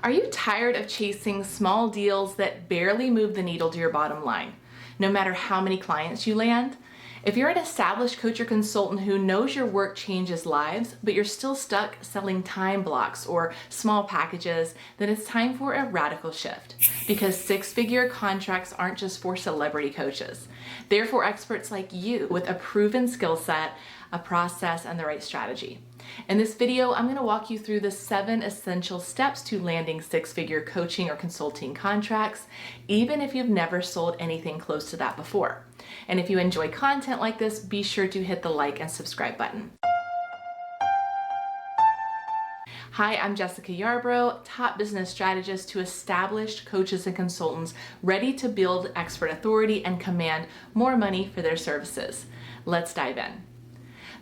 Are you tired of chasing small deals that barely move the needle to your bottom line, no matter how many clients you land? If you're an established coach or consultant who knows your work changes lives, but you're still stuck selling time blocks or small packages, then it's time for a radical shift. Because six-figure contracts aren't just for celebrity coaches. They're for experts like you with a proven skill set, a process, and the right strategy. In this video, I'm going to walk you through the 7 essential steps to landing six-figure coaching or consulting contracts, even if you've never sold anything close to that before. And if you enjoy content like this, be sure to hit the like and subscribe button. Hi, I'm Jessica Yarbrough, top business strategist to established coaches and consultants ready to build expert authority and command more money for their services. Let's dive in.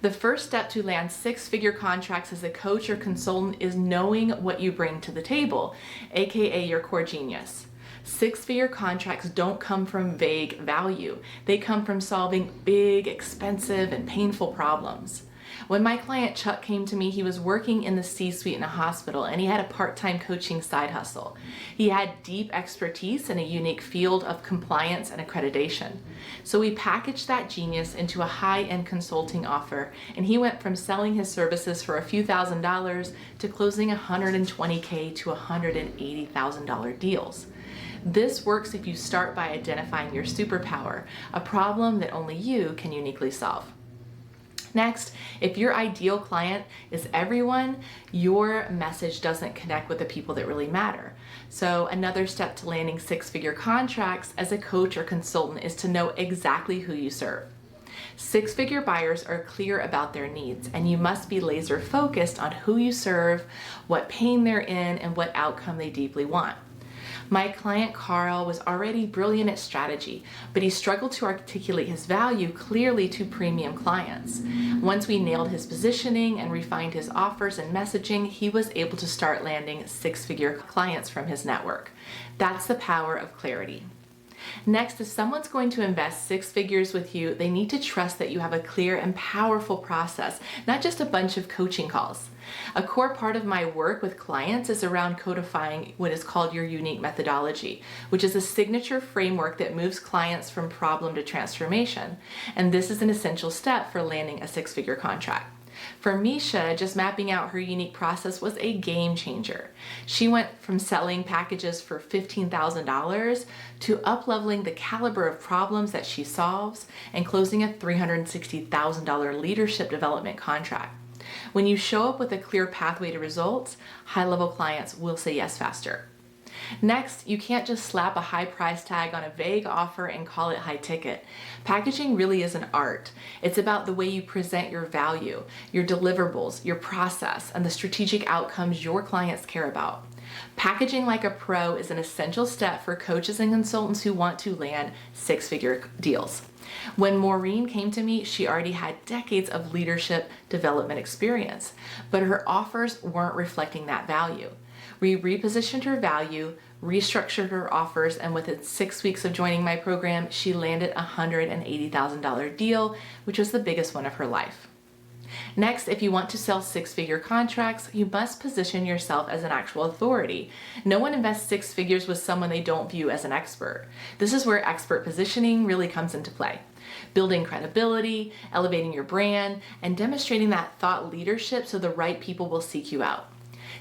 The first step to land six-figure contracts as a coach or consultant is knowing what you bring to the table, aka your core genius. Six-figure contracts don't come from vague value. They come from solving big, expensive, and painful problems. When my client Chuck came to me, he was working in the C-suite in a hospital and he had a part-time coaching side hustle. He had deep expertise in a unique field of compliance and accreditation. So we packaged that genius into a high-end consulting offer, and he went from selling his services for a few $1,000s to closing $120K to $180,000 deals. This works if you start by identifying your superpower, a problem that only you can uniquely solve. Next, if your ideal client is everyone, your message doesn't connect with the people that really matter. So another step to landing six-figure contracts as a coach or consultant is to know exactly who you serve. Six-figure buyers are clear about their needs, and you must be laser focused on who you serve, what pain they're in, and what outcome they deeply want. My client Carl was already brilliant at strategy, but he struggled to articulate his value clearly to premium clients. Once we nailed his positioning and refined his offers and messaging, he was able to start landing six-figure clients from his network. That's the power of clarity. Next, if someone's going to invest six figures with you, they need to trust that you have a clear and powerful process, not just a bunch of coaching calls. A core part of my work with clients is around codifying what is called your unique methodology, which is a signature framework that moves clients from problem to transformation. And this is an essential step for landing a six-figure contract. For Misha, just mapping out her unique process was a game changer. She went from selling packages for $15,000 to up-leveling the caliber of problems that she solves and closing a $360,000 leadership development contract. When you show up with a clear pathway to results, high-level clients will say yes faster. Next, you can't just slap a high price tag on a vague offer and call it high ticket. Packaging really is an art. It's about the way you present your value, your deliverables, your process, and the strategic outcomes your clients care about. Packaging like a pro is an essential step for coaches and consultants who want to land six-figure deals. When Maureen came to me, she already had decades of leadership development experience, but her offers weren't reflecting that value. We repositioned her value, restructured her offers, and within 6 weeks of joining my program, she landed a $180,000 deal, which was the biggest one of her life. Next, if you want to sell six-figure contracts, you must position yourself as an actual authority. No one invests six figures with someone they don't view as an expert. This is where expert positioning really comes into play. Building credibility, elevating your brand, and demonstrating that thought leadership so the right people will seek you out.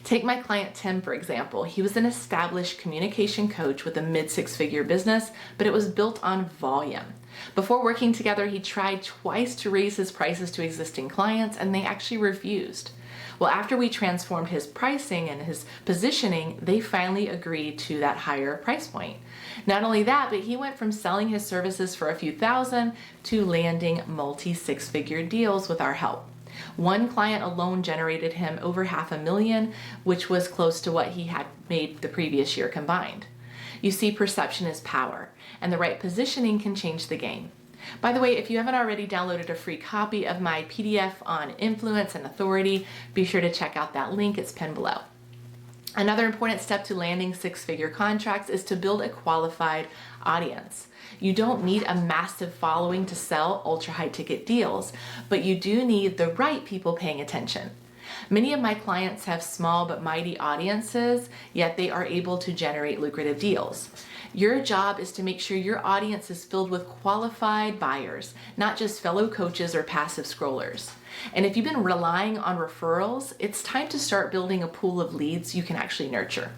Take my client Tim, for example. He was an established communication coach with a mid-six-figure business, but it was built on volume. Before working together, he tried twice to raise his prices to existing clients, and they actually refused. Well, after we transformed his pricing and his positioning, they finally agreed to that higher price point. Not only that, but he went from selling his services for a few thousand to landing multi-six-figure deals with our help. One client alone generated him over $500,000, which was close to what he had made the previous year combined. You see, perception is power, and the right positioning can change the game. By the way, if you haven't already downloaded a free copy of my PDF on influence and authority, be sure to check out that link. It's pinned below. Another important step to landing six-figure contracts is to build a qualified audience. You don't need a massive following to sell ultra high ticket deals, but you do need the right people paying attention. Many of my clients have small but mighty audiences, yet they are able to generate lucrative deals. Your job is to make sure your audience is filled with qualified buyers, not just fellow coaches or passive scrollers. And if you've been relying on referrals, it's time to start building a pool of leads you can actually nurture.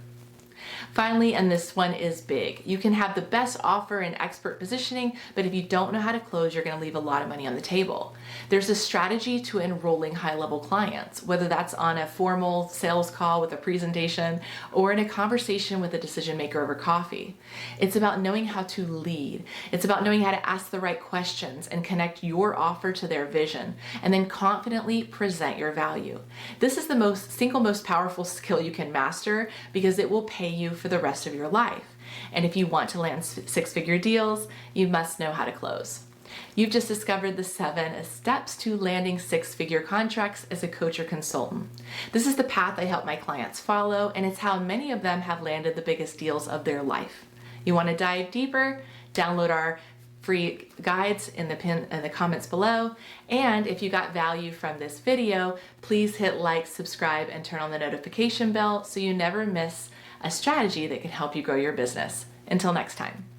Finally, and this one is big, you can have the best offer and expert positioning, but if you don't know how to close, you're going to leave a lot of money on the table. There's a strategy to enrolling high-level clients, whether that's on a formal sales call with a presentation or in a conversation with a decision maker over coffee. It's about knowing how to lead. It's about knowing how to ask the right questions and connect your offer to their vision, and then confidently present your value. This is the single most powerful skill you can master because it will pay you for the rest of your life. And if you want to land six-figure deals, you must know how to close. You've just discovered the 7 steps to landing six-figure contracts as a coach or consultant. This is the path I help my clients follow, and it's how many of them have landed the biggest deals of their life. You want to dive deeper? Download our free guides in the comments below. And if you got value from this video, please hit like, subscribe, and turn on the notification bell so you never miss a strategy that can help you grow your business. Until next time.